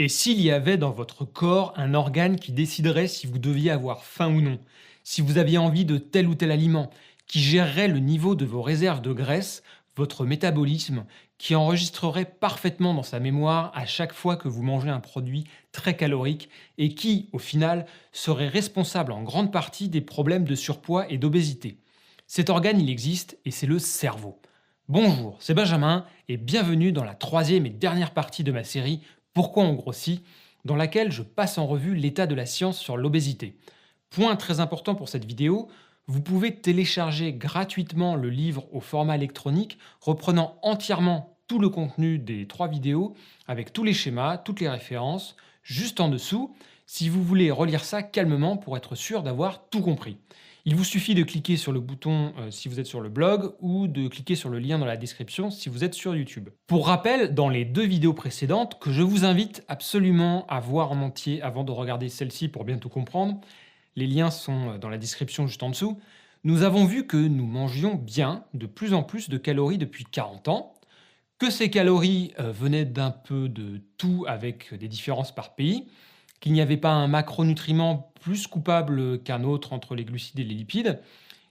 Et s'il y avait dans votre corps un organe qui déciderait si vous deviez avoir faim ou non, si vous aviez envie de tel ou tel aliment, qui gérerait le niveau de vos réserves de graisse, votre métabolisme, qui enregistrerait parfaitement dans sa mémoire à chaque fois que vous mangez un produit très calorique et qui, au final, serait responsable en grande partie des problèmes de surpoids et d'obésité. Cet organe, il existe et c'est le cerveau. Bonjour, c'est Benjamin et bienvenue dans la troisième et dernière partie de ma série Pourquoi on grossit, dans laquelle je passe en revue l'état de la science sur l'obésité. Point très important pour cette vidéo, vous pouvez télécharger gratuitement le livre au format électronique reprenant entièrement tout le contenu des 3 vidéos avec tous les schémas, toutes les références, juste en dessous, si vous voulez relire ça calmement pour être sûr d'avoir tout compris. Il vous suffit de cliquer sur le bouton si vous êtes sur le blog ou de cliquer sur le lien dans la description si vous êtes sur YouTube. Pour rappel, dans les 2 vidéos précédentes, que je vous invite absolument à voir en entier avant de regarder celle-ci pour bien tout comprendre, les liens sont dans la description juste en dessous, nous avons vu que nous mangions bien de plus en plus de calories depuis 40 ans, que ces calories venaient d'un peu de tout avec des différences par pays, qu'il n'y avait pas un macronutriment plus coupable qu'un autre entre les glucides et les lipides,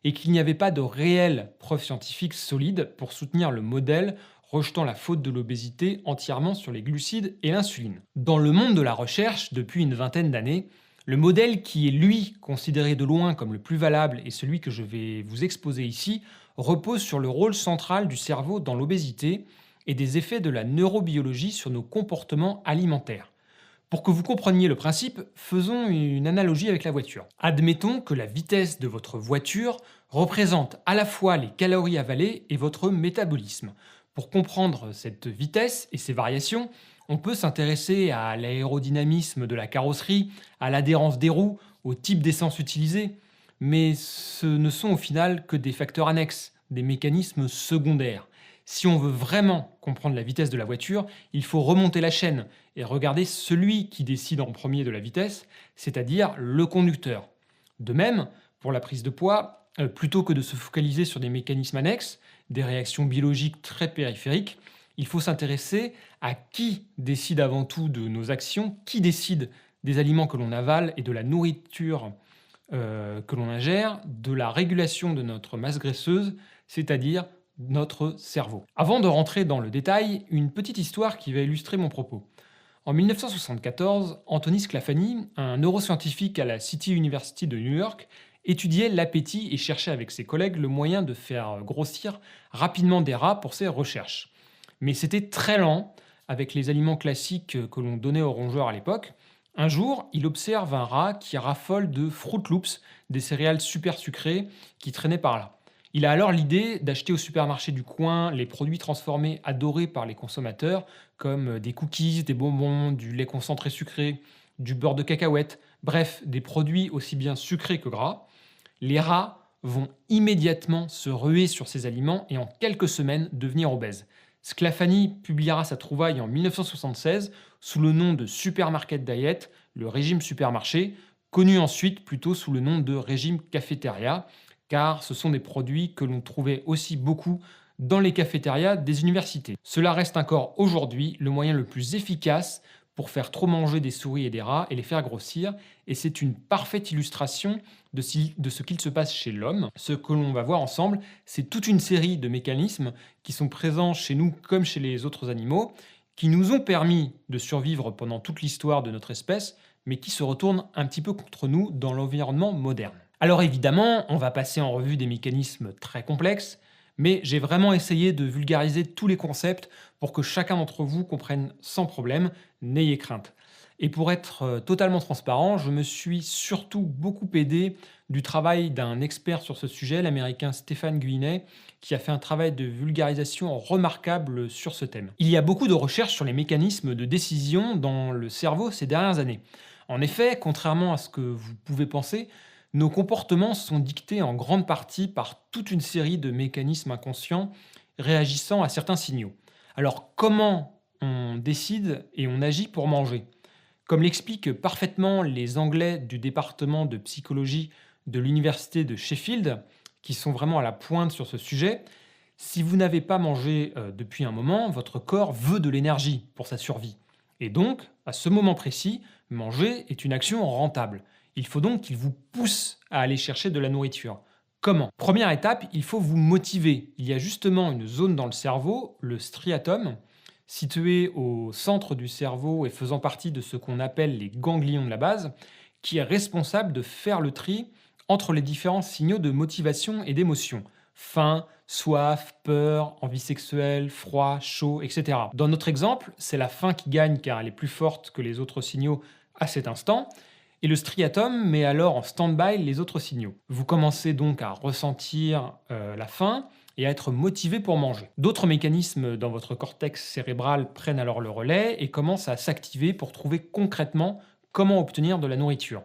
et qu'il n'y avait pas de réelles preuves scientifiques solides pour soutenir le modèle rejetant la faute de l'obésité entièrement sur les glucides et l'insuline. Dans le monde de la recherche, depuis une vingtaine d'années, le modèle qui est lui considéré de loin comme le plus valable et celui que je vais vous exposer ici repose sur le rôle central du cerveau dans l'obésité et des effets de la neurobiologie sur nos comportements alimentaires. Pour que vous compreniez le principe, faisons une analogie avec la voiture. Admettons que la vitesse de votre voiture représente à la fois les calories avalées et votre métabolisme. Pour comprendre cette vitesse et ses variations, on peut s'intéresser à l'aérodynamisme de la carrosserie, à l'adhérence des roues, au type d'essence utilisée, mais ce ne sont au final que des facteurs annexes, des mécanismes secondaires. Si on veut vraiment comprendre la vitesse de la voiture, il faut remonter la chaîne et regarder celui qui décide en premier de la vitesse, c'est-à-dire le conducteur. De même, pour la prise de poids, plutôt que de se focaliser sur des mécanismes annexes, des réactions biologiques très périphériques, il faut s'intéresser à qui décide avant tout de nos actions, qui décide des aliments que l'on avale et de la nourriture que l'on ingère, de la régulation de notre masse graisseuse, c'est-à-dire notre cerveau. Avant de rentrer dans le détail, une petite histoire qui va illustrer mon propos. En 1974, Anthony Sclafani, un neuroscientifique à la City University de New York, étudiait l'appétit et cherchait avec ses collègues le moyen de faire grossir rapidement des rats pour ses recherches. Mais c'était très lent avec les aliments classiques que l'on donnait aux rongeurs à l'époque. Un jour, il observe un rat qui raffole de Fruit Loops, des céréales super sucrées qui traînaient par là. Il a alors l'idée d'acheter au supermarché du coin les produits transformés adorés par les consommateurs, comme des cookies, des bonbons, du lait concentré sucré, du beurre de cacahuète, bref, des produits aussi bien sucrés que gras. Les rats vont immédiatement se ruer sur ces aliments et en quelques semaines devenir obèses. Sclafani publiera sa trouvaille en 1976 sous le nom de Supermarket Diet, le régime supermarché, connu ensuite plutôt sous le nom de régime cafétéria, car ce sont des produits que l'on trouvait aussi beaucoup dans les cafétérias des universités. Cela reste encore aujourd'hui le moyen le plus efficace pour faire trop manger des souris et des rats et les faire grossir, et c'est une parfaite illustration de ce qu'il se passe chez l'homme. Ce que l'on va voir ensemble, c'est toute une série de mécanismes qui sont présents chez nous comme chez les autres animaux, qui nous ont permis de survivre pendant toute l'histoire de notre espèce, mais qui se retournent un petit peu contre nous dans l'environnement moderne. Alors évidemment, on va passer en revue des mécanismes très complexes, mais j'ai vraiment essayé de vulgariser tous les concepts pour que chacun d'entre vous comprenne sans problème, n'ayez crainte. Et pour être totalement transparent, je me suis surtout beaucoup aidé du travail d'un expert sur ce sujet, l'américain Stéphane Guinet, qui a fait un travail de vulgarisation remarquable sur ce thème. Il y a beaucoup de recherches sur les mécanismes de décision dans le cerveau ces dernières années. En effet, contrairement à ce que vous pouvez penser, nos comportements sont dictés en grande partie par toute une série de mécanismes inconscients réagissant à certains signaux. Alors comment on décide et on agit pour manger? Comme l'expliquent parfaitement les Anglais du département de psychologie de l'université de Sheffield, qui sont vraiment à la pointe sur ce sujet, si vous n'avez pas mangé depuis un moment, votre corps veut de l'énergie pour sa survie. Et donc, à ce moment précis, manger est une action rentable. Il faut donc qu'il vous pousse à aller chercher de la nourriture. Comment? Première étape, il faut vous motiver. Il y a justement une zone dans le cerveau, le striatum, situé au centre du cerveau et faisant partie de ce qu'on appelle les ganglions de la base, qui est responsable de faire le tri entre les différents signaux de motivation et d'émotion. Faim, soif, peur, envie sexuelle, froid, chaud, etc. Dans notre exemple, c'est la faim qui gagne car elle est plus forte que les autres signaux à cet instant, et le striatum met alors en stand-by les autres signaux. Vous commencez donc à ressentir la faim et à être motivé pour manger. D'autres mécanismes dans votre cortex cérébral prennent alors le relais et commencent à s'activer pour trouver concrètement comment obtenir de la nourriture.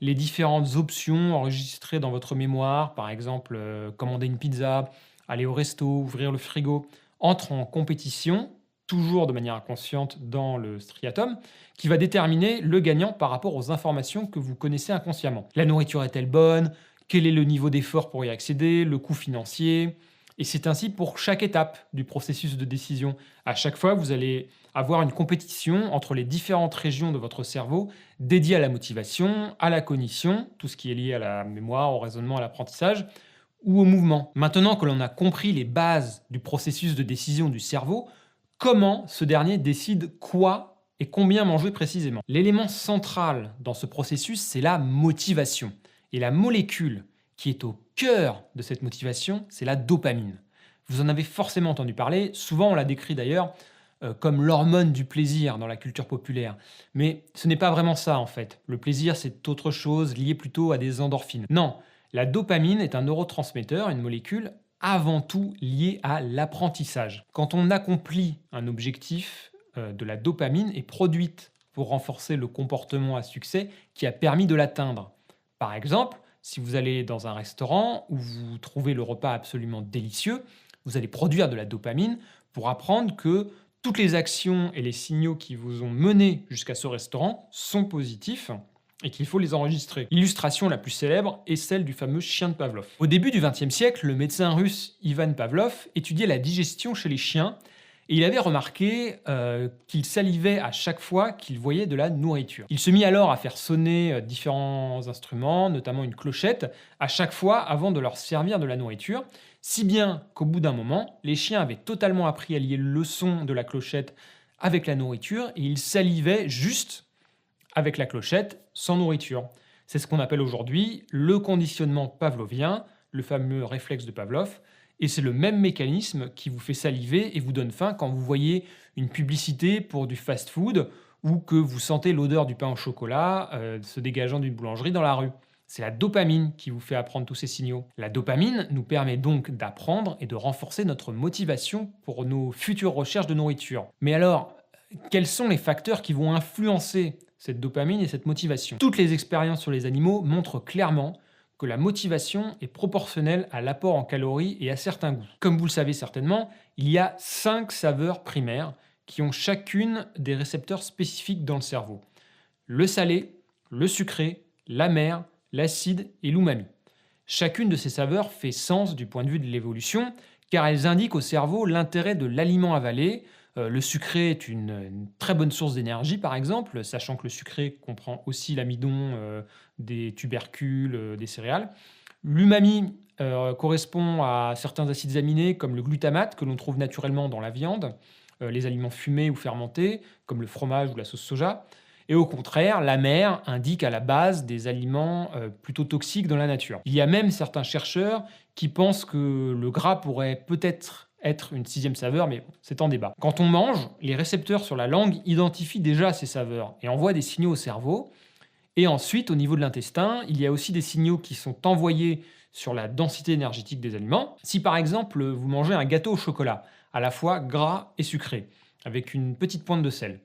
Les différentes options enregistrées dans votre mémoire, par exemple commander une pizza, aller au resto, ouvrir le frigo, entrent en compétition, toujours de manière inconsciente dans le striatum, qui va déterminer le gagnant par rapport aux informations que vous connaissez inconsciemment. La nourriture est-elle bonne? Quel est le niveau d'effort pour y accéder? Le coût financier? Et c'est ainsi pour chaque étape du processus de décision. À chaque fois, vous allez avoir une compétition entre les différentes régions de votre cerveau dédiées à la motivation, à la cognition, tout ce qui est lié à la mémoire, au raisonnement, à l'apprentissage, ou au mouvement. Maintenant que l'on a compris les bases du processus de décision du cerveau, comment ce dernier décide quoi et combien manger précisément? L'élément central dans ce processus, c'est la motivation. Et la molécule qui est au cœur de cette motivation, c'est la dopamine. Vous en avez forcément entendu parler, souvent on la décrit d'ailleurs comme l'hormone du plaisir dans la culture populaire. Mais ce n'est pas vraiment ça en fait. Le plaisir, c'est autre chose, lié plutôt à des endorphines. Non, la dopamine est un neurotransmetteur, une molécule avant tout liée à l'apprentissage. Quand on accomplit un objectif, de la dopamine est produite pour renforcer le comportement à succès qui a permis de l'atteindre. Par exemple, si vous allez dans un restaurant où vous trouvez le repas absolument délicieux, vous allez produire de la dopamine pour apprendre que toutes les actions et les signaux qui vous ont mené jusqu'à ce restaurant sont positifs et qu'il faut les enregistrer. L'illustration la plus célèbre est celle du fameux chien de Pavlov. Au début du XXe siècle, le médecin russe Ivan Pavlov étudiait la digestion chez les chiens et il avait remarqué qu'ils salivaient à chaque fois qu'ils voyaient de la nourriture. Il se mit alors à faire sonner différents instruments, notamment une clochette, à chaque fois avant de leur servir de la nourriture, si bien qu'au bout d'un moment, les chiens avaient totalement appris à lier le son de la clochette avec la nourriture et ils salivaient juste avec la clochette sans nourriture. C'est ce qu'on appelle aujourd'hui le conditionnement pavlovien, le fameux réflexe de Pavlov. Et c'est le même mécanisme qui vous fait saliver et vous donne faim quand vous voyez une publicité pour du fast-food ou que vous sentez l'odeur du pain au chocolat se dégageant d'une boulangerie dans la rue. C'est la dopamine qui vous fait apprendre tous ces signaux. La dopamine nous permet donc d'apprendre et de renforcer notre motivation pour nos futures recherches de nourriture. Mais alors, quels sont les facteurs qui vont influencer cette dopamine et cette motivation? Toutes les expériences sur les animaux montrent clairement que la motivation est proportionnelle à l'apport en calories et à certains goûts. Comme vous le savez certainement, il y a 5 saveurs primaires qui ont chacune des récepteurs spécifiques dans le cerveau. Le salé, le sucré, l'amer, l'acide et l'umami. Chacune de ces saveurs fait sens du point de vue de l'évolution, car elles indiquent au cerveau l'intérêt de l'aliment avalé. Le sucré est une très bonne source d'énergie, par exemple, sachant que le sucré comprend aussi l'amidon, des tubercules, des céréales. L'umami correspond à certains acides aminés, comme le glutamate, que l'on trouve naturellement dans la viande, les aliments fumés ou fermentés, comme le fromage ou la sauce soja. Et au contraire, l'amer indique à la base des aliments plutôt toxiques dans la nature. Il y a même certains chercheurs qui pensent que le gras pourrait peut-être être une 6e saveur, mais bon, c'est en débat. Quand on mange, les récepteurs sur la langue identifient déjà ces saveurs et envoient des signaux au cerveau. Et ensuite, au niveau de l'intestin, il y a aussi des signaux qui sont envoyés sur la densité énergétique des aliments. Si par exemple, vous mangez un gâteau au chocolat, à la fois gras et sucré, avec une petite pointe de sel,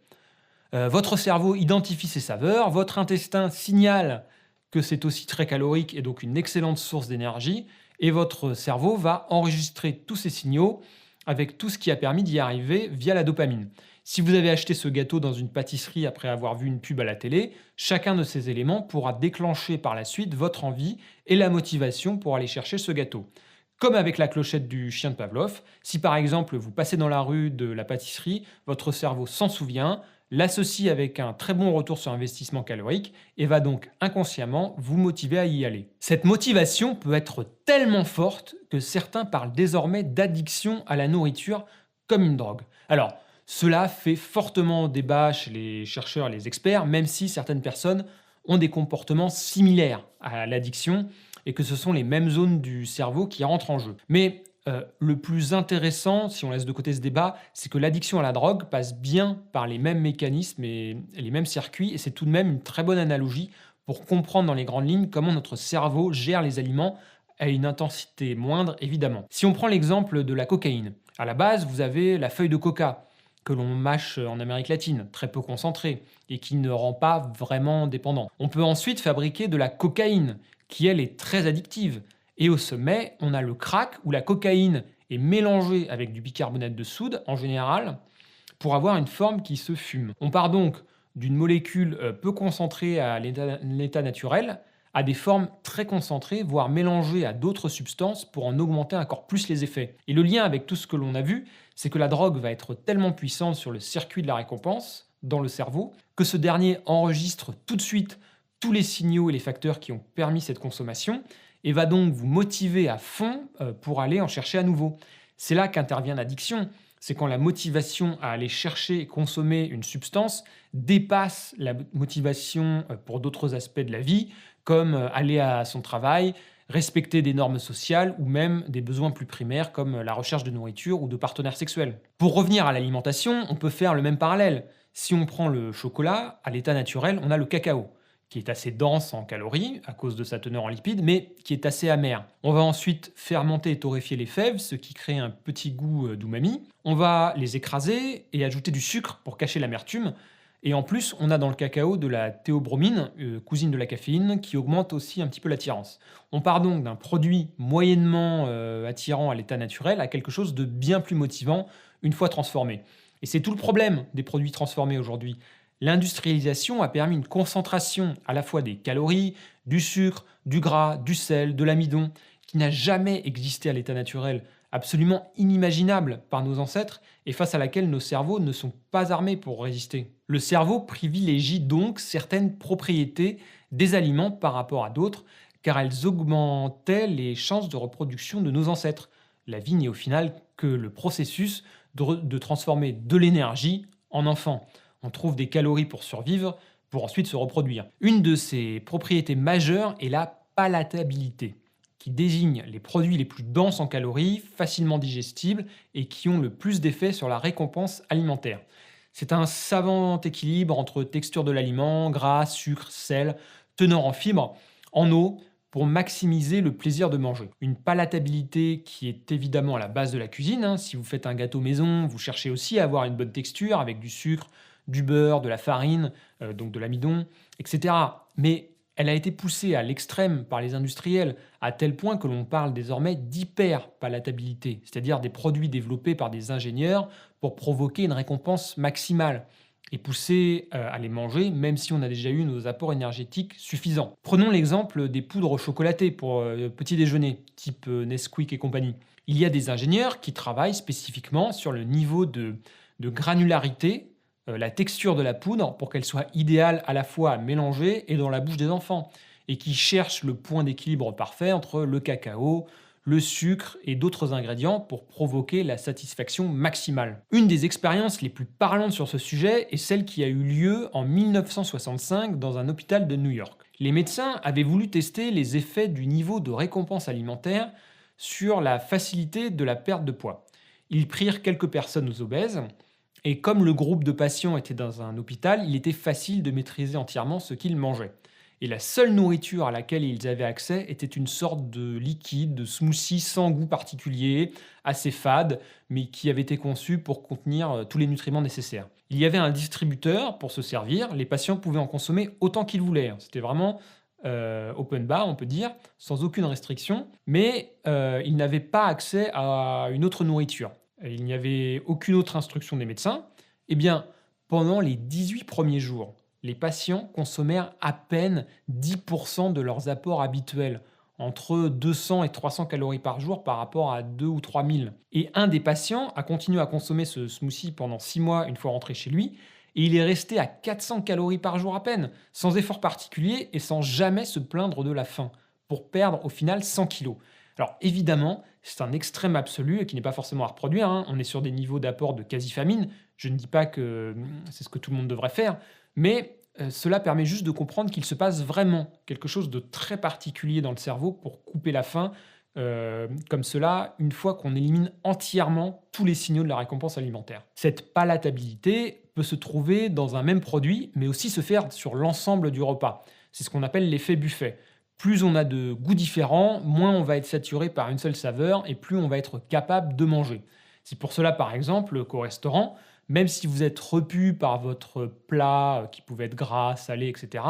votre cerveau identifie ces saveurs, votre intestin signale que c'est aussi très calorique et donc une excellente source d'énergie, et votre cerveau va enregistrer tous ces signaux avec tout ce qui a permis d'y arriver via la dopamine. Si vous avez acheté ce gâteau dans une pâtisserie après avoir vu une pub à la télé, chacun de ces éléments pourra déclencher par la suite votre envie et la motivation pour aller chercher ce gâteau. Comme avec la clochette du chien de Pavlov, si par exemple vous passez dans la rue de la pâtisserie, votre cerveau s'en souvient, l'associe avec un très bon retour sur investissement calorique et va donc inconsciemment vous motiver à y aller. Cette motivation peut être tellement forte que certains parlent désormais d'addiction à la nourriture comme une drogue. Alors, cela fait fortement débat chez les chercheurs et les experts, même si certaines personnes ont des comportements similaires à l'addiction et que ce sont les mêmes zones du cerveau qui rentrent en jeu. Mais le plus intéressant, si on laisse de côté ce débat, c'est que l'addiction à la drogue passe bien par les mêmes mécanismes et les mêmes circuits, et c'est tout de même une très bonne analogie pour comprendre dans les grandes lignes comment notre cerveau gère les aliments à une intensité moindre, évidemment. Si on prend l'exemple de la cocaïne, à la base, vous avez la feuille de coca que l'on mâche en Amérique latine, très peu concentrée, et qui ne rend pas vraiment dépendant. On peut ensuite fabriquer de la cocaïne, qui elle est très addictive. Et au sommet, on a le crack, où la cocaïne est mélangée avec du bicarbonate de soude, en général, pour avoir une forme qui se fume. On part donc d'une molécule peu concentrée à l'état naturel, à des formes très concentrées, voire mélangées à d'autres substances pour en augmenter encore plus les effets. Et le lien avec tout ce que l'on a vu, c'est que la drogue va être tellement puissante sur le circuit de la récompense, dans le cerveau, que ce dernier enregistre tout de suite tous les signaux et les facteurs qui ont permis cette consommation, et va donc vous motiver à fond pour aller en chercher à nouveau. C'est là qu'intervient l'addiction, c'est quand la motivation à aller chercher et consommer une substance dépasse la motivation pour d'autres aspects de la vie, comme aller à son travail, respecter des normes sociales ou même des besoins plus primaires comme la recherche de nourriture ou de partenaires sexuels. Pour revenir à l'alimentation, on peut faire le même parallèle. Si on prend le chocolat, à l'état naturel, on a le cacao, qui est assez dense en calories à cause de sa teneur en lipides, mais qui est assez amer. On va ensuite fermenter et torréfier les fèves, ce qui crée un petit goût d'umami. On va les écraser et ajouter du sucre pour cacher l'amertume. Et en plus, on a dans le cacao de la théobromine, cousine de la caféine, qui augmente aussi un petit peu l'attirance. On part donc d'un produit moyennement attirant à l'état naturel à quelque chose de bien plus motivant une fois transformé. Et c'est tout le problème des produits transformés aujourd'hui. L'industrialisation a permis une concentration à la fois des calories, du sucre, du gras, du sel, de l'amidon, qui n'a jamais existé à l'état naturel, absolument inimaginable par nos ancêtres et face à laquelle nos cerveaux ne sont pas armés pour résister. Le cerveau privilégie donc certaines propriétés des aliments par rapport à d'autres, car elles augmentaient les chances de reproduction de nos ancêtres. La vie n'est au final que le processus de transformer de l'énergie en enfant. On trouve des calories pour survivre, pour ensuite se reproduire. Une de ces propriétés majeures est la palatabilité, qui désigne les produits les plus denses en calories, facilement digestibles et qui ont le plus d'effet sur la récompense alimentaire. C'est un savant équilibre entre texture de l'aliment, gras, sucre, sel, teneur en fibres, en eau, pour maximiser le plaisir de manger. Une palatabilité qui est évidemment à la base de la cuisine, hein. Si vous faites un gâteau maison, vous cherchez aussi à avoir une bonne texture avec du sucre, du beurre, de la farine, donc de l'amidon, etc. Mais elle a été poussée à l'extrême par les industriels, à tel point que l'on parle désormais d'hyperpalatabilité, c'est-à-dire des produits développés par des ingénieurs pour provoquer une récompense maximale et pousser à les manger, même si on a déjà eu nos apports énergétiques suffisants. Prenons l'exemple des poudres chocolatées pour petit déjeuner, type Nesquik et compagnie. Il y a des ingénieurs qui travaillent spécifiquement sur le niveau de granularité, la texture de la poudre, pour qu'elle soit idéale à la fois à mélanger et dans la bouche des enfants, et qui cherchent le point d'équilibre parfait entre le cacao, le sucre et d'autres ingrédients pour provoquer la satisfaction maximale. Une des expériences les plus parlantes sur ce sujet est celle qui a eu lieu en 1965 dans un hôpital de New York. Les médecins avaient voulu tester les effets du niveau de récompense alimentaire sur la facilité de la perte de poids. Ils prirent quelques personnes obèses et comme le groupe de patients était dans un hôpital, il était facile de maîtriser entièrement ce qu'ils mangeaient. Et la seule nourriture à laquelle ils avaient accès était une sorte de liquide, de smoothie sans goût particulier, assez fade, mais qui avait été conçu pour contenir tous les nutriments nécessaires. Il y avait un distributeur pour se servir, les patients pouvaient en consommer autant qu'ils voulaient. C'était vraiment open bar, on peut dire, sans aucune restriction, mais ils n'avaient pas accès à une autre nourriture. Il n'y avait aucune autre instruction des médecins. Eh bien, pendant les 18 premiers jours, les patients consommèrent à peine 10% de leurs apports habituels, entre 200 et 300 calories par jour par rapport à 2 ou 3000. Et un des patients a continué à consommer ce smoothie pendant 6 mois une fois rentré chez lui, et il est resté à 400 calories par jour à peine, sans effort particulier et sans jamais se plaindre de la faim, pour perdre au final 100 kilos. Alors évidemment, c'est un extrême absolu et qui n'est pas forcément à reproduire, hein. On est sur des niveaux d'apport de quasi-famine. Je ne dis pas que c'est ce que tout le monde devrait faire, mais cela permet juste de comprendre qu'il se passe vraiment quelque chose de très particulier dans le cerveau pour couper la faim, comme cela, une fois qu'on élimine entièrement tous les signaux de la récompense alimentaire. Cette palatabilité peut se trouver dans un même produit, mais aussi se faire sur l'ensemble du repas. C'est ce qu'on appelle l'effet buffet. Plus on a de goûts différents, moins on va être saturé par une seule saveur et plus on va être capable de manger. C'est pour cela, par exemple, qu'au restaurant, même si vous êtes repu par votre plat qui pouvait être gras, salé, etc.,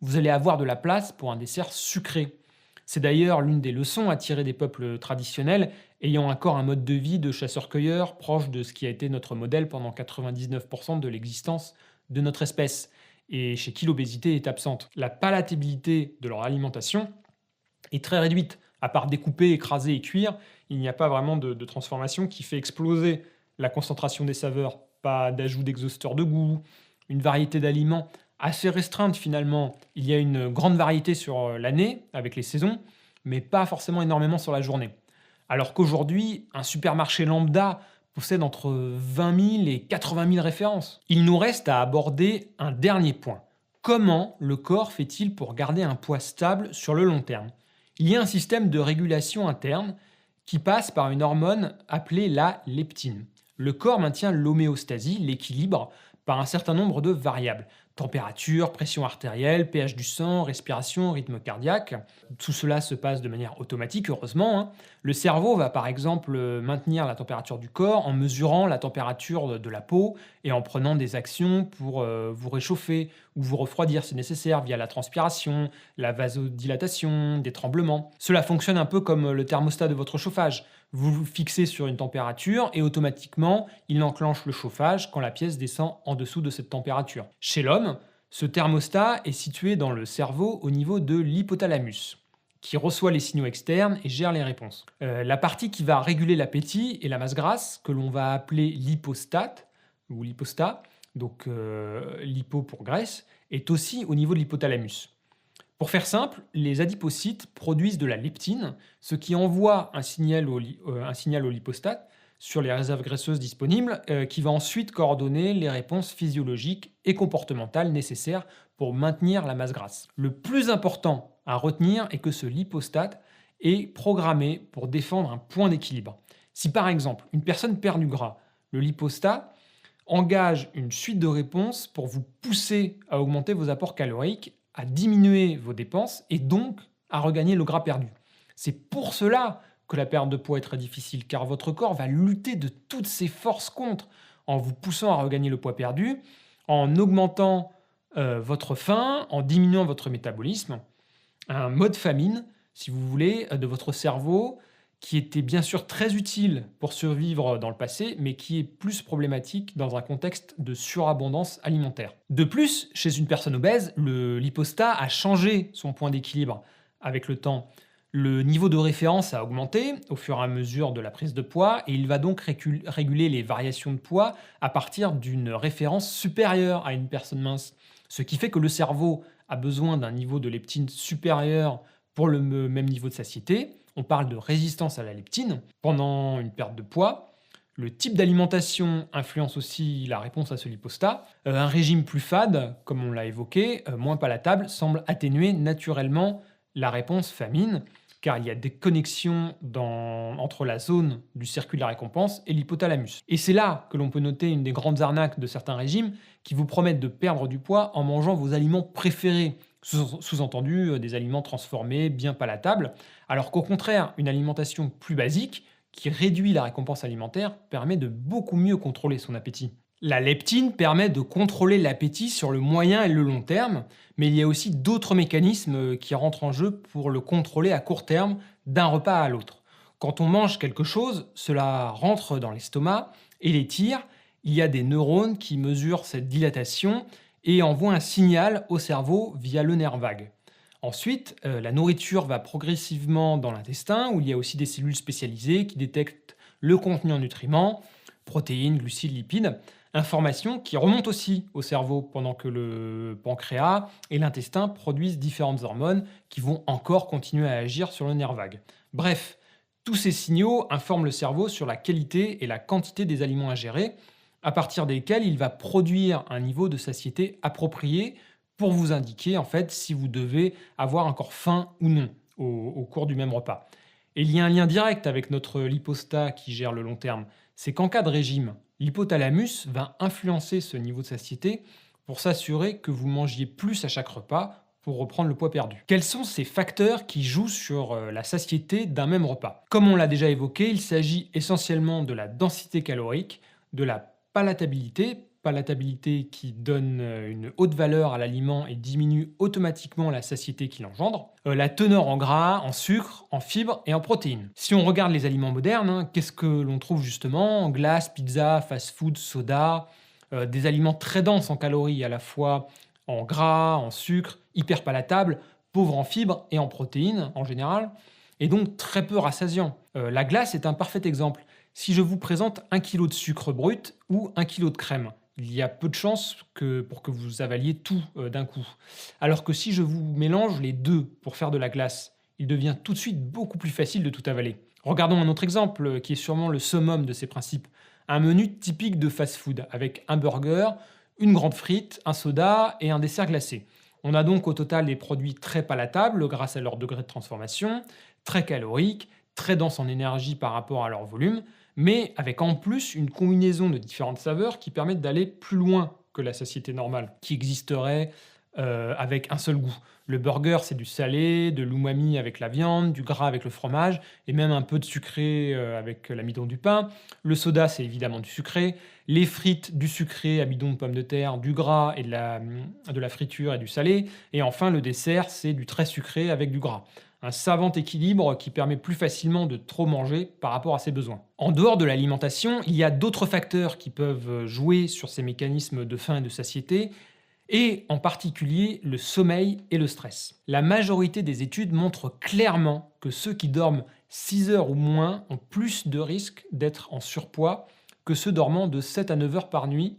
vous allez avoir de la place pour un dessert sucré. C'est d'ailleurs l'une des leçons à tirer des peuples traditionnels ayant encore un mode de vie de chasseur-cueilleur proche de ce qui a été notre modèle pendant 99% de l'existence de notre espèce et chez qui l'obésité est absente. La palatabilité de leur alimentation est très réduite. À part découper, écraser et cuire, il n'y a pas vraiment de transformation qui fait exploser la concentration des saveurs. Pas d'ajout d'exhausteur de goût, une variété d'aliments assez restreinte finalement. Il y a une grande variété sur l'année avec les saisons, mais pas forcément énormément sur la journée. Alors qu'aujourd'hui, un supermarché lambda possède entre 20 000 et 80 000 références. Il nous reste à aborder un dernier point. Comment le corps fait-il pour garder un poids stable sur le long terme? Il y a un système de régulation interne qui passe par une hormone appelée la leptine. Le corps maintient l'homéostasie, l'équilibre, par un certain nombre de variables. Température, pression artérielle, pH du sang, respiration, rythme cardiaque. Tout cela se passe de manière automatique, heureusement, hein. Le cerveau va par exemple maintenir la température du corps en mesurant la température de la peau et en prenant des actions pour vous réchauffer ou vous refroidir si nécessaire via la transpiration, la vasodilatation, des tremblements. Cela fonctionne un peu comme le thermostat de votre chauffage. Vous vous fixez sur une température et automatiquement, il enclenche le chauffage quand la pièce descend en dessous de cette température. Chez l'homme, ce thermostat est situé dans le cerveau au niveau de l'hypothalamus, qui reçoit les signaux externes et gère les réponses. La partie qui va réguler l'appétit et la masse grasse, que l'on va appeler l'hypostate ou l'hypostat, donc l'hypo pour graisse, est aussi au niveau de l'hypothalamus. Pour faire simple, les adipocytes produisent de la leptine, ce qui envoie un signal au lipostate sur les réserves graisseuses disponibles, qui va ensuite coordonner les réponses physiologiques et comportementales nécessaires pour maintenir la masse grasse. Le plus important à retenir est que ce lipostate est programmé pour défendre un point d'équilibre. Si par exemple une personne perd du gras, le lipostat engage une suite de réponses pour vous pousser à augmenter vos apports caloriques, à diminuer vos dépenses et donc à regagner le gras perdu. C'est pour cela que la perte de poids est très difficile, car votre corps va lutter de toutes ses forces contre, en vous poussant à regagner le poids perdu, en augmentant votre faim, en diminuant votre métabolisme. Un mode famine, si vous voulez, de votre cerveau, qui était bien sûr très utile pour survivre dans le passé, mais qui est plus problématique dans un contexte de surabondance alimentaire. De plus, chez une personne obèse, l'hypostat a changé son point d'équilibre avec le temps. Le niveau de référence a augmenté au fur et à mesure de la prise de poids et il va donc réguler les variations de poids à partir d'une référence supérieure à une personne mince. Ce qui fait que le cerveau a besoin d'un niveau de leptine supérieur pour le même niveau de satiété. On parle de résistance à la leptine pendant une perte de poids. Le type d'alimentation influence aussi la réponse à ce lipostat. Un régime plus fade, comme on l'a évoqué, moins palatable, semble atténuer naturellement la réponse famine, car il y a des connexions entre la zone du circuit de la récompense et l'hypothalamus. Et c'est là que l'on peut noter une des grandes arnaques de certains régimes qui vous promettent de perdre du poids en mangeant vos aliments préférés, sous-entendu des aliments transformés, bien palatables, alors qu'au contraire, une alimentation plus basique, qui réduit la récompense alimentaire, permet de beaucoup mieux contrôler son appétit. La leptine permet de contrôler l'appétit sur le moyen et le long terme, mais il y a aussi d'autres mécanismes qui rentrent en jeu pour le contrôler à court terme d'un repas à l'autre. Quand on mange quelque chose, cela rentre dans l'estomac et l'étire. Il y a des neurones qui mesurent cette dilatation et envoient un signal au cerveau via le nerf vague. Ensuite, la nourriture va progressivement dans l'intestin, où il y a aussi des cellules spécialisées qui détectent le contenu en nutriments, protéines, glucides, lipides, Information qui remonte aussi au cerveau pendant que le pancréas et l'intestin produisent différentes hormones qui vont encore continuer à agir sur le nerf vague. Bref, tous ces signaux informent le cerveau sur la qualité et la quantité des aliments ingérés, à partir desquels il va produire un niveau de satiété approprié pour vous indiquer en fait si vous devez avoir encore faim ou non au cours du même repas. Et il y a un lien direct avec notre lipostat qui gère le long terme. C'est qu'en cas de régime, l'hypothalamus va influencer ce niveau de satiété pour s'assurer que vous mangiez plus à chaque repas pour reprendre le poids perdu. Quels sont ces facteurs qui jouent sur la satiété d'un même repas? Comme on l'a déjà évoqué, il s'agit essentiellement de la densité calorique, de la palatabilité qui donne une haute valeur à l'aliment et diminue automatiquement la satiété qu'il engendre, la teneur en gras, en sucre, en fibres et en protéines. Si on regarde les aliments modernes, qu'est-ce que l'on trouve justement? Glace, pizza, fast-food, soda, des aliments très denses en calories, à la fois en gras, en sucre, hyper palatables, pauvres en fibres et en protéines en général, et donc très peu rassasiants. La glace est un parfait exemple. Si je vous présente 1 kg de sucre brut ou 1 kg de crème, il y a peu de chances pour que vous avaliez tout d'un coup. Alors que si je vous mélange les deux pour faire de la glace, il devient tout de suite beaucoup plus facile de tout avaler. Regardons un autre exemple qui est sûrement le summum de ces principes. Un menu typique de fast-food avec un burger, une grande frite, un soda et un dessert glacé. On a donc au total des produits très palatables grâce à leur degré de transformation, très caloriques, très denses en énergie par rapport à leur volume, mais avec en plus une combinaison de différentes saveurs qui permettent d'aller plus loin que la satiété normale, qui existerait avec un seul goût. Le burger, c'est du salé, de l'umami avec la viande, du gras avec le fromage, et même un peu de sucré avec l'amidon du pain. Le soda, c'est évidemment du sucré. Les frites, du sucré, amidon de pommes de terre, du gras et de la friture et du salé. Et enfin, le dessert, c'est du très sucré avec du gras. Un savant équilibre qui permet plus facilement de trop manger par rapport à ses besoins. En dehors de l'alimentation, il y a d'autres facteurs qui peuvent jouer sur ces mécanismes de faim et de satiété, et en particulier le sommeil et le stress. La majorité des études montrent clairement que ceux qui dorment 6 heures ou moins ont plus de risques d'être en surpoids que ceux dormant de 7 à 9 heures par nuit,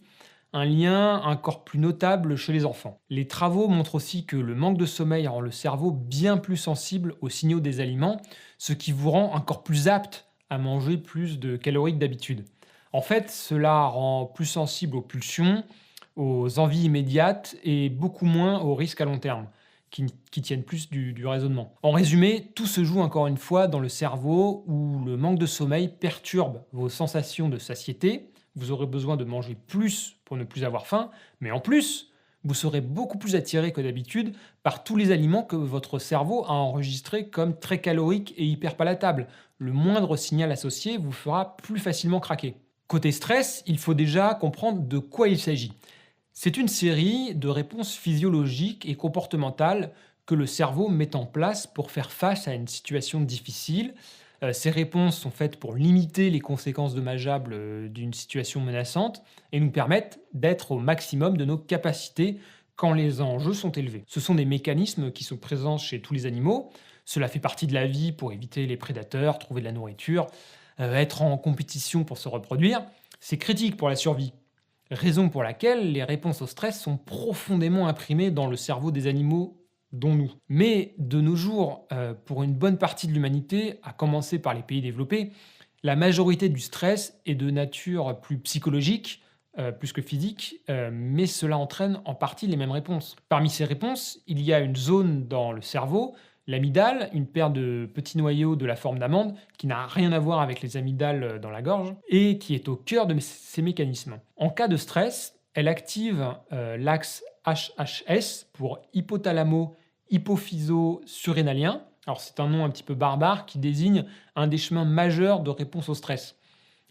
un lien encore plus notable chez les enfants. Les travaux montrent aussi que le manque de sommeil rend le cerveau bien plus sensible aux signaux des aliments, ce qui vous rend encore plus apte à manger plus de calories que d'habitude. En fait, cela rend plus sensible aux pulsions, aux envies immédiates et beaucoup moins aux risques à long terme, qui tiennent plus du raisonnement. En résumé, tout se joue encore une fois dans le cerveau où le manque de sommeil perturbe vos sensations de satiété. Vous aurez besoin de manger plus pour ne plus avoir faim, mais en plus, vous serez beaucoup plus attiré que d'habitude par tous les aliments que votre cerveau a enregistrés comme très caloriques et hyper palatables. Le moindre signal associé vous fera plus facilement craquer. Côté stress, il faut déjà comprendre de quoi il s'agit. C'est une série de réponses physiologiques et comportementales que le cerveau met en place pour faire face à une situation difficile. Ces réponses sont faites pour limiter les conséquences dommageables d'une situation menaçante et nous permettent d'être au maximum de nos capacités quand les enjeux sont élevés. Ce sont des mécanismes qui sont présents chez tous les animaux. Cela fait partie de la vie pour éviter les prédateurs, trouver de la nourriture, être en compétition pour se reproduire. C'est critique pour la survie. Raison pour laquelle les réponses au stress sont profondément imprimées dans le cerveau des animaux, dont nous. Mais de nos jours, pour une bonne partie de l'humanité, à commencer par les pays développés, la majorité du stress est de nature plus psychologique, plus que physique, mais cela entraîne en partie les mêmes réponses. Parmi ces réponses, il y a une zone dans le cerveau, l'amygdale, une paire de petits noyaux de la forme d'amande qui n'a rien à voir avec les amygdales dans la gorge et qui est au cœur de ces mécanismes. En cas de stress, elle active l'axe HHS pour hypothalamo-hypophyso-surrénalien. Alors c'est un nom un petit peu barbare qui désigne un des chemins majeurs de réponse au stress.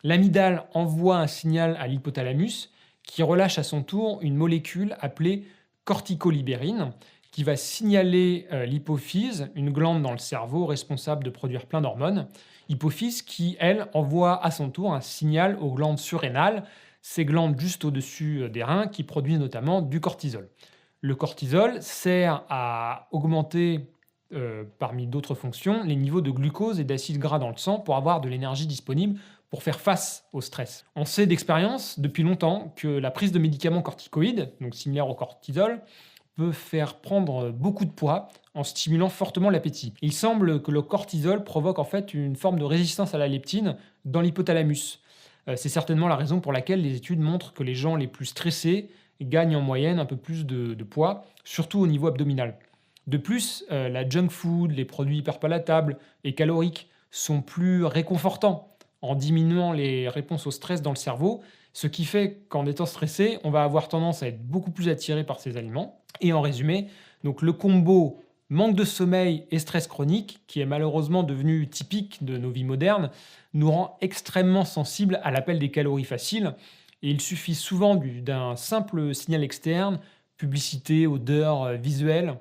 L'amygdale envoie un signal à l'hypothalamus qui relâche à son tour une molécule appelée corticolibérine qui va signaler l'hypophyse, une glande dans le cerveau responsable de produire plein d'hormones. Hypophyse qui, elle, envoie à son tour un signal aux glandes surrénales, ces glandes juste au-dessus des reins qui produisent notamment du cortisol. Le cortisol sert à augmenter, parmi d'autres fonctions, les niveaux de glucose et d'acide gras dans le sang pour avoir de l'énergie disponible pour faire face au stress. On sait d'expérience depuis longtemps que la prise de médicaments corticoïdes, donc similaires au cortisol, peut faire prendre beaucoup de poids en stimulant fortement l'appétit. Il semble que le cortisol provoque en fait une forme de résistance à la leptine dans l'hypothalamus. C'est certainement la raison pour laquelle les études montrent que les gens les plus stressés gagnent en moyenne un peu plus de poids, surtout au niveau abdominal. De plus, la junk food, les produits hyperpalatables et caloriques sont plus réconfortants en diminuant les réponses au stress dans le cerveau, ce qui fait qu'en étant stressé, on va avoir tendance à être beaucoup plus attiré par ces aliments. Et en résumé, donc le combo manque de sommeil et stress chronique, qui est malheureusement devenu typique de nos vies modernes, nous rend extrêmement sensibles à l'appel des calories faciles. Et il suffit souvent d'un simple signal externe, publicité, odeur, visuel,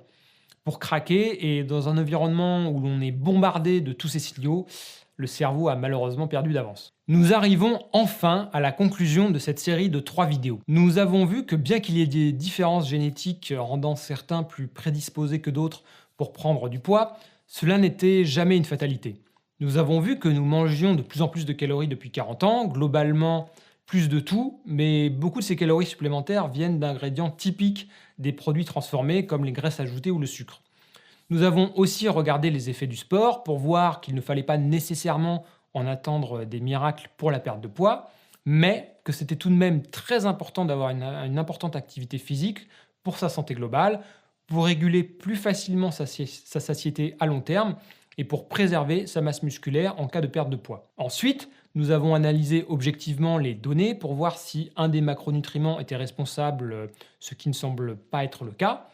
pour craquer. Et dans un environnement où l'on est bombardé de tous ces signaux, le cerveau a malheureusement perdu d'avance. Nous arrivons enfin à la conclusion de cette série de 3 vidéos. Nous avons vu que bien qu'il y ait des différences génétiques rendant certains plus prédisposés que d'autres pour prendre du poids, cela n'était jamais une fatalité. Nous avons vu que nous mangions de plus en plus de calories depuis 40 ans, globalement plus de tout, mais beaucoup de ces calories supplémentaires viennent d'ingrédients typiques des produits transformés comme les graisses ajoutées ou le sucre. Nous avons aussi regardé les effets du sport pour voir qu'il ne fallait pas nécessairement en attendre des miracles pour la perte de poids, mais que c'était tout de même très important d'avoir une importante activité physique pour sa santé globale, pour réguler plus facilement sa satiété à long terme et pour préserver sa masse musculaire en cas de perte de poids. Ensuite, nous avons analysé objectivement les données pour voir si un des macronutriments était responsable, ce qui ne semble pas être le cas.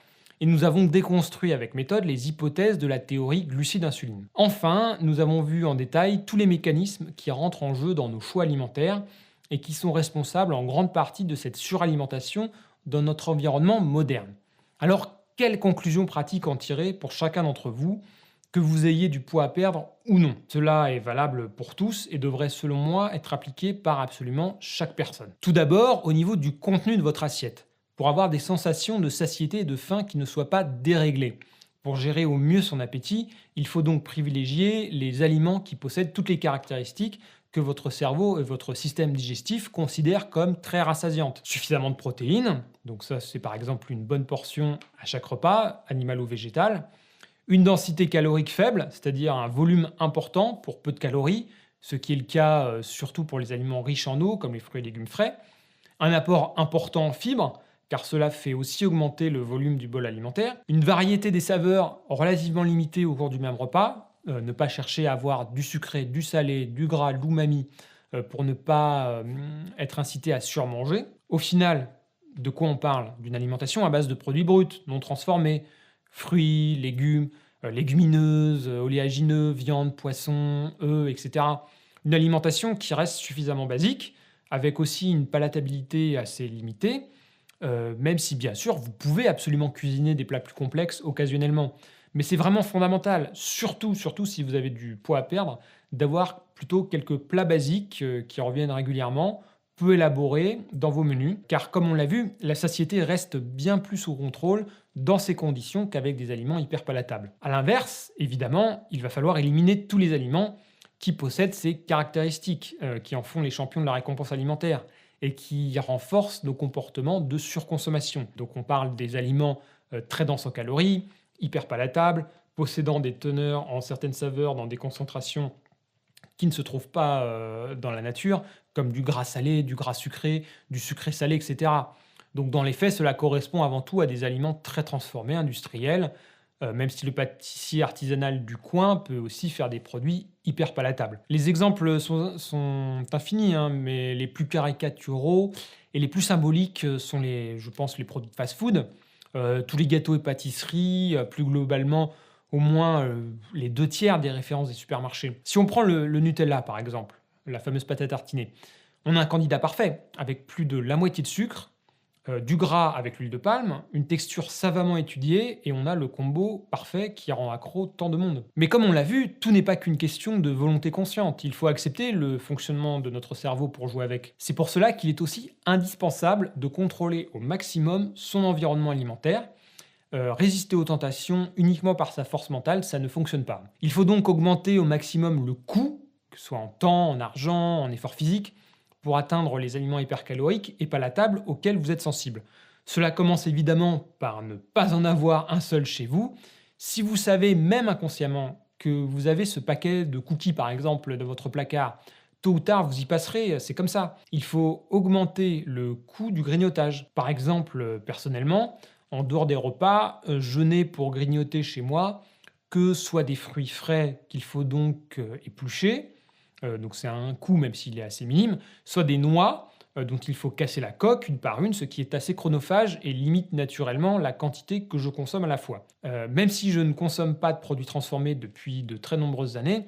Et nous avons déconstruit avec méthode les hypothèses de la théorie glucide-insuline. Enfin, nous avons vu en détail tous les mécanismes qui rentrent en jeu dans nos choix alimentaires et qui sont responsables en grande partie de cette suralimentation dans notre environnement moderne. Alors, quelles conclusions pratiques en tirer pour chacun d'entre vous, que vous ayez du poids à perdre ou non? Cela est valable pour tous et devrait, selon moi, être appliqué par absolument chaque personne. Tout d'abord, au niveau du contenu de votre assiette, pour avoir des sensations de satiété et de faim qui ne soient pas déréglées. Pour gérer au mieux son appétit, il faut donc privilégier les aliments qui possèdent toutes les caractéristiques que votre cerveau et votre système digestif considèrent comme très rassasiantes. Suffisamment de protéines, donc ça c'est par exemple une bonne portion à chaque repas, animal ou végétal. Une densité calorique faible, c'est-à-dire un volume important pour peu de calories, ce qui est le cas surtout pour les aliments riches en eau comme les fruits et légumes frais. Un apport important en fibres, car cela fait aussi augmenter le volume du bol alimentaire. Une variété des saveurs relativement limitée au cours du même repas. Ne pas chercher à avoir du sucré, du salé, du gras, de l'umami pour ne pas être incité à surmanger. Au final, de quoi on parle? D'une alimentation à base de produits bruts, non transformés, fruits, légumes, légumineuses, oléagineux, viande, poisson, œufs, etc. Une alimentation qui reste suffisamment basique, avec aussi une palatabilité assez limitée, même si bien sûr vous pouvez absolument cuisiner des plats plus complexes occasionnellement. Mais c'est vraiment fondamental, surtout si vous avez du poids à perdre, d'avoir plutôt quelques plats basiques qui reviennent régulièrement, peu élaborés dans vos menus, car comme on l'a vu, la satiété reste bien plus sous contrôle dans ces conditions qu'avec des aliments hyper palatables. A l'inverse, évidemment, il va falloir éliminer tous les aliments qui possèdent ces caractéristiques, qui en font les champions de la récompense alimentaire et qui renforcent nos comportements de surconsommation. Donc on parle des aliments très denses en calories, hyper palatables, possédant des teneurs en certaines saveurs dans des concentrations qui ne se trouvent pas dans la nature, comme du gras salé, du gras sucré, du sucré salé, etc. Donc dans les faits, cela correspond avant tout à des aliments très transformés, industriels, même si le pâtissier artisanal du coin peut aussi faire des produits hyper palatables. Les exemples sont infinis, hein, mais les plus caricaturaux et les plus symboliques sont je pense, les produits de fast-food, tous les gâteaux et pâtisseries, plus globalement, au moins les 2 tiers des références des supermarchés. Si on prend le Nutella, par exemple, la fameuse pâte à tartiner, on a un candidat parfait, avec plus de la moitié de sucre, du gras avec l'huile de palme, une texture savamment étudiée, et on a le combo parfait qui rend accro tant de monde. Mais comme on l'a vu, tout n'est pas qu'une question de volonté consciente. Il faut accepter le fonctionnement de notre cerveau pour jouer avec. C'est pour cela qu'il est aussi indispensable de contrôler au maximum son environnement alimentaire. Résister aux tentations uniquement par sa force mentale, ça ne fonctionne pas. Il faut donc augmenter au maximum le coût que ce soit en temps, en argent, en effort physique, pour atteindre les aliments hypercaloriques et palatables auxquels vous êtes sensible. Cela commence évidemment par ne pas en avoir un seul chez vous. Si vous savez, même inconsciemment, que vous avez ce paquet de cookies, par exemple, dans votre placard, tôt ou tard, vous y passerez, c'est comme ça. Il faut augmenter le coût du grignotage. Par exemple, personnellement, en dehors des repas, je n'ai pour grignoter chez moi que soit des fruits frais qu'il faut donc éplucher, donc c'est un coût même s'il est assez minime, soit des noix dont il faut casser la coque une par une, ce qui est assez chronophage et limite naturellement la quantité que je consomme à la fois. Même si je ne consomme pas de produits transformés depuis de très nombreuses années,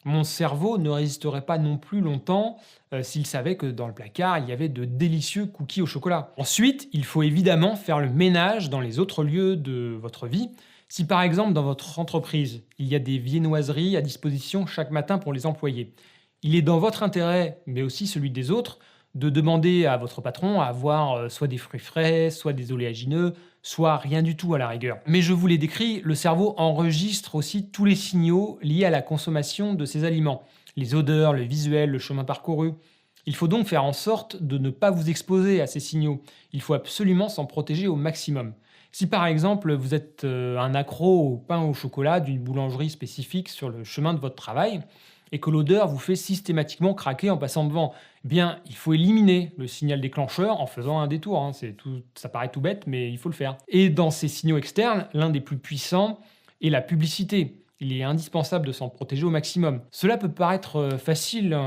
mon cerveau ne résisterait pas non plus longtemps s'il savait que dans le placard, il y avait de délicieux cookies au chocolat. Ensuite, il faut évidemment faire le ménage dans les autres lieux de votre vie. Si par exemple dans votre entreprise, il y a des viennoiseries à disposition chaque matin pour les employés, il est dans votre intérêt, mais aussi celui des autres, de demander à votre patron à avoir soit des fruits frais, soit des oléagineux, soit rien du tout à la rigueur. Mais je vous l'ai décrit, le cerveau enregistre aussi tous les signaux liés à la consommation de ces aliments. Les odeurs, le visuel, le chemin parcouru. Il faut donc faire en sorte de ne pas vous exposer à ces signaux. Il faut absolument s'en protéger au maximum. Si par exemple vous êtes un accro au pain au chocolat d'une boulangerie spécifique sur le chemin de votre travail, et que l'odeur vous fait systématiquement craquer en passant devant, eh bien, il faut éliminer le signal déclencheur en faisant un détour, hein. Ça paraît tout bête, mais il faut le faire. Et dans ces signaux externes, l'un des plus puissants est la publicité. Il est indispensable de s'en protéger au maximum. Cela peut paraître facile,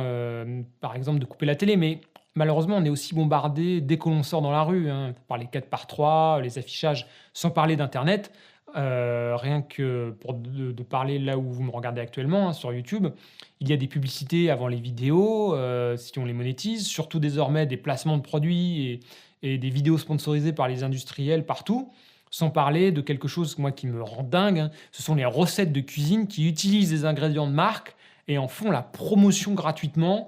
par exemple, de couper la télé, mais malheureusement, on est aussi bombardé dès que l'on sort dans la rue, hein, par les 4x3, les affichages, sans parler d'Internet. Rien que pour de parler là où vous me regardez actuellement, hein, sur YouTube, il y a des publicités avant les vidéos, si on les monétise, surtout désormais des placements de produits et des vidéos sponsorisées par les industriels partout. Sans parler de quelque chose moi qui me rend dingue, hein, ce sont les recettes de cuisine qui utilisent des ingrédients de marque et en font la promotion gratuitement,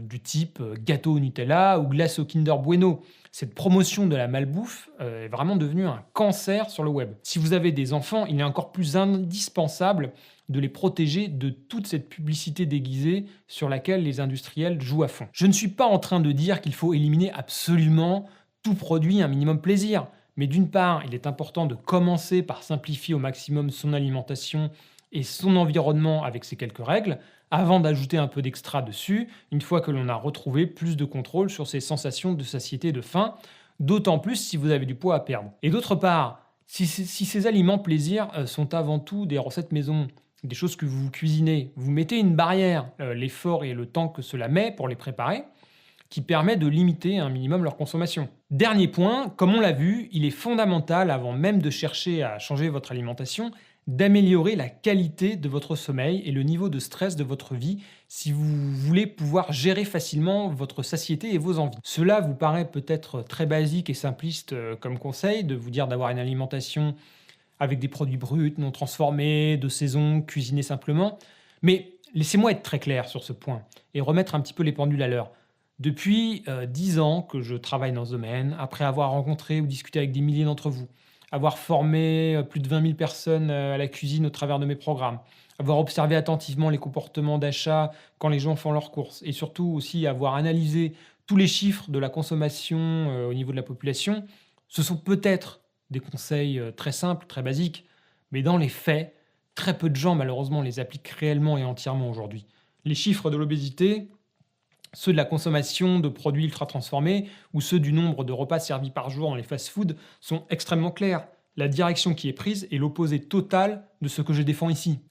du type gâteau au Nutella ou glace au Kinder Bueno. Cette promotion de la malbouffe est vraiment devenue un cancer sur le web. Si vous avez des enfants, il est encore plus indispensable de les protéger de toute cette publicité déguisée sur laquelle les industriels jouent à fond. Je ne suis pas en train de dire qu'il faut éliminer absolument tout produit un minimum plaisir, mais d'une part, il est important de commencer par simplifier au maximum son alimentation et son environnement avec ces quelques règles, avant d'ajouter un peu d'extra dessus, une fois que l'on a retrouvé plus de contrôle sur ses sensations de satiété et de faim, d'autant plus si vous avez du poids à perdre. Et d'autre part, si ces aliments plaisir sont avant tout des recettes maison, des choses que vous cuisinez, vous mettez une barrière, l'effort et le temps que cela met pour les préparer, qui permet de limiter un minimum leur consommation. Dernier point, comme on l'a vu, il est fondamental, avant même de chercher à changer votre alimentation, d'améliorer la qualité de votre sommeil et le niveau de stress de votre vie si vous voulez pouvoir gérer facilement votre satiété et vos envies. Cela vous paraît peut-être très basique et simpliste comme conseil de vous dire d'avoir une alimentation avec des produits bruts, non transformés, de saison, cuisinés simplement. Mais laissez-moi être très clair sur ce point et remettre un petit peu les pendules à l'heure. Depuis 10 ans que je travaille dans ce domaine, après avoir rencontré ou discuté avec des milliers d'entre vous, avoir formé plus de 20 000 personnes à la cuisine au travers de mes programmes, avoir observé attentivement les comportements d'achat quand les gens font leurs courses et surtout aussi avoir analysé tous les chiffres de la consommation au niveau de la population, ce sont peut-être des conseils très simples, très basiques, mais dans les faits, très peu de gens malheureusement les appliquent réellement et entièrement aujourd'hui. Les chiffres de l'obésité, ceux de la consommation de produits ultra transformés ou ceux du nombre de repas servis par jour dans les fast-foods sont extrêmement clairs. La direction qui est prise est l'opposé total de ce que je défends ici.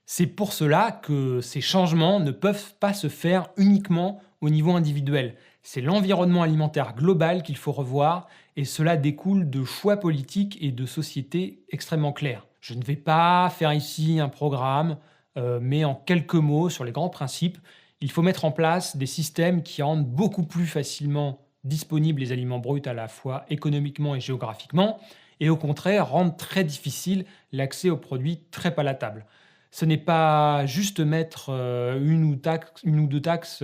C'est pour cela que ces changements ne peuvent pas se faire uniquement au niveau individuel. C'est l'environnement alimentaire global qu'il faut revoir et cela découle de choix politiques et de société extrêmement clairs. Je ne vais pas faire ici un programme, mais en quelques mots sur les grands principes, il faut mettre en place des systèmes qui rendent beaucoup plus facilement disponibles les aliments bruts à la fois économiquement et géographiquement, et au contraire rendent très difficile l'accès aux produits très palatables. Ce n'est pas juste mettre une ou deux taxes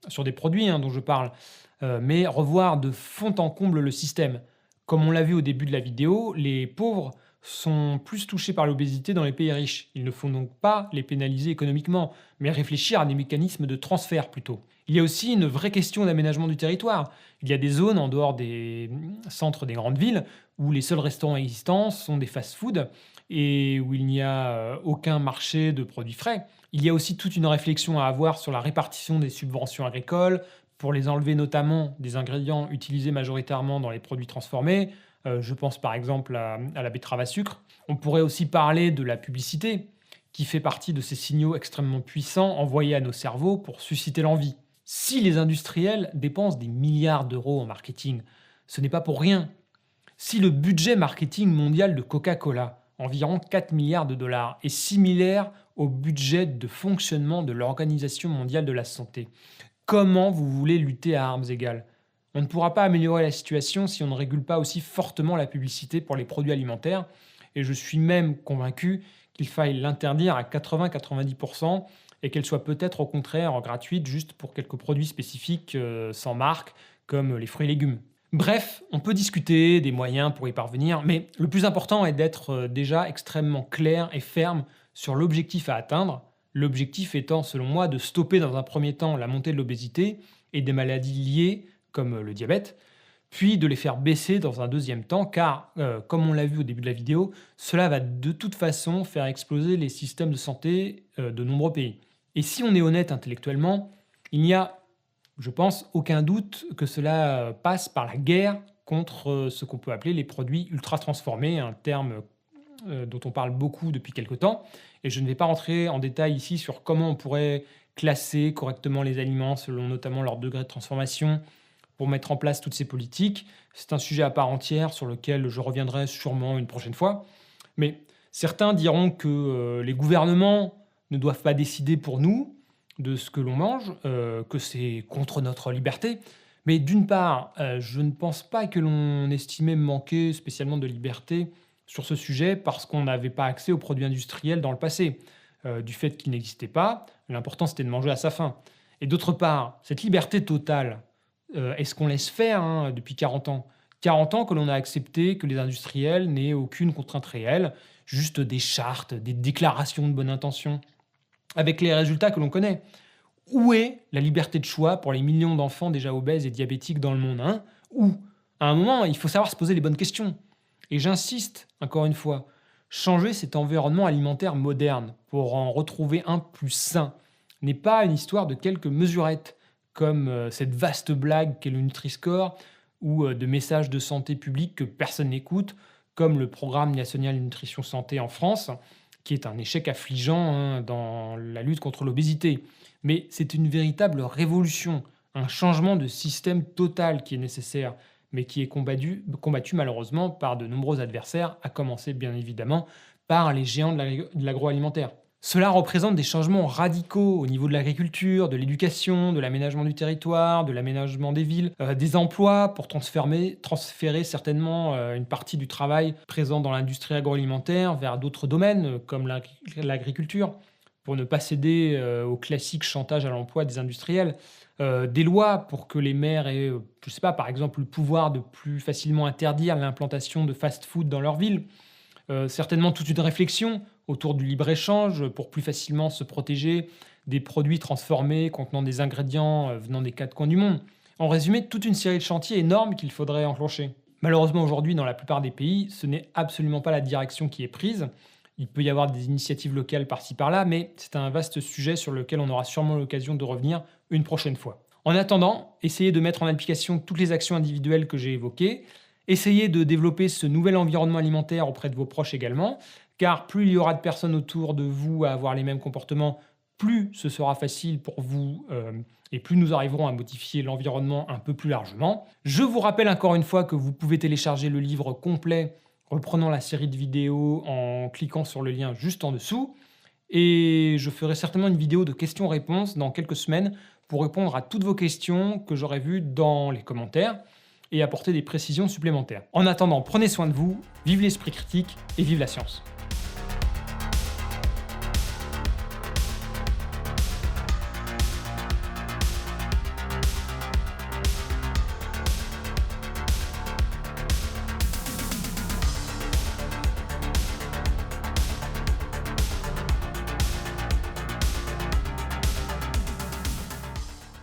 sur des produits dont je parle, mais revoir de fond en comble le système. Comme on l'a vu au début de la vidéo, les pauvres sont plus touchés par l'obésité dans les pays riches. Il ne faut donc pas les pénaliser économiquement, mais réfléchir à des mécanismes de transfert plutôt. Il y a aussi une vraie question d'aménagement du territoire. Il y a des zones en dehors des centres des grandes villes où les seuls restaurants existants sont des fast-foods et où il n'y a aucun marché de produits frais. Il y a aussi toute une réflexion à avoir sur la répartition des subventions agricoles, pour les enlever notamment des ingrédients utilisés majoritairement dans les produits transformés. Je pense par exemple à la betterave à sucre. On pourrait aussi parler de la publicité, qui fait partie de ces signaux extrêmement puissants envoyés à nos cerveaux pour susciter l'envie. Si les industriels dépensent des milliards d'euros en marketing, ce n'est pas pour rien. Si le budget marketing mondial de Coca-Cola, environ 4 milliards de dollars, est similaire au budget de fonctionnement de l'Organisation mondiale de la santé, comment vous voulez lutter à armes égales? On ne pourra pas améliorer la situation si on ne régule pas aussi fortement la publicité pour les produits alimentaires, et je suis même convaincu qu'il faille l'interdire à 80-90% et qu'elle soit peut-être au contraire gratuite juste pour quelques produits spécifiques sans marque, comme les fruits et légumes. Bref, on peut discuter des moyens pour y parvenir, mais le plus important est d'être déjà extrêmement clair et ferme sur l'objectif à atteindre, l'objectif étant selon moi de stopper dans un premier temps la montée de l'obésité et des maladies liées comme le diabète, puis de les faire baisser dans un deuxième temps, car, comme on l'a vu au début de la vidéo, cela va de toute façon faire exploser les systèmes de santé de nombreux pays. Et si on est honnête intellectuellement, il n'y a, je pense, aucun doute que cela passe par la guerre contre ce qu'on peut appeler les produits ultra transformés, un terme dont on parle beaucoup depuis quelque temps. Et je ne vais pas rentrer en détail ici sur comment on pourrait classer correctement les aliments selon notamment leur degré de transformation pour mettre en place toutes ces politiques. C'est un sujet à part entière sur lequel je reviendrai sûrement une prochaine fois. Mais certains diront que les gouvernements ne doivent pas décider pour nous de ce que l'on mange, que c'est contre notre liberté. Mais d'une part, je ne pense pas que l'on estimait manquer spécialement de liberté sur ce sujet parce qu'on n'avait pas accès aux produits industriels dans le passé. Du fait qu'ils n'existaient pas, l'important c'était de manger à sa faim. Et d'autre part, cette liberté totale, est-ce qu'on laisse faire depuis 40 ans 40 ans que l'on a accepté que les industriels n'aient aucune contrainte réelle, juste des chartes, des déclarations de bonne intention, avec les résultats que l'on connaît. Où est la liberté de choix pour les millions d'enfants déjà obèses et diabétiques dans le monde Où À un moment, il faut savoir se poser les bonnes questions. Et j'insiste, encore une fois, changer cet environnement alimentaire moderne pour en retrouver un plus sain n'est pas une histoire de quelques mesurettes, comme cette vaste blague qu'est le Nutri-Score, ou de messages de santé publique que personne n'écoute, comme le Programme national nutrition santé en France, qui est un échec affligeant dans la lutte contre l'obésité. Mais c'est une véritable révolution, un changement de système total qui est nécessaire, mais qui est combattu malheureusement par de nombreux adversaires, à commencer bien évidemment par les géants de l'agroalimentaire. Cela représente des changements radicaux au niveau de l'agriculture, de l'éducation, de l'aménagement du territoire, de l'aménagement des villes, des emplois pour transférer certainement une partie du travail présent dans l'industrie agroalimentaire vers d'autres domaines comme l'agriculture, pour ne pas céder au classique chantage à l'emploi des industriels. Des lois pour que les maires aient, je sais pas, par exemple, le pouvoir de plus facilement interdire l'implantation de fast-food dans leur ville. Certainement toute une réflexion autour du libre-échange pour plus facilement se protéger des produits transformés contenant des ingrédients venant des quatre coins du monde. En résumé, toute une série de chantiers énormes qu'il faudrait enclencher. Malheureusement, aujourd'hui, dans la plupart des pays, ce n'est absolument pas la direction qui est prise. Il peut y avoir des initiatives locales par-ci par-là, mais c'est un vaste sujet sur lequel on aura sûrement l'occasion de revenir une prochaine fois. En attendant, essayez de mettre en application toutes les actions individuelles que j'ai évoquées. Essayez de développer ce nouvel environnement alimentaire auprès de vos proches également, car plus il y aura de personnes autour de vous à avoir les mêmes comportements, plus ce sera facile pour vous et plus nous arriverons à modifier l'environnement un peu plus largement. Je vous rappelle encore une fois que vous pouvez télécharger le livre complet reprenant la série de vidéos en cliquant sur le lien juste en dessous. Et je ferai certainement une vidéo de questions-réponses dans quelques semaines pour répondre à toutes vos questions que j'aurai vues dans les commentaires et apporter des précisions supplémentaires. En attendant, prenez soin de vous, vive l'esprit critique et vive la science.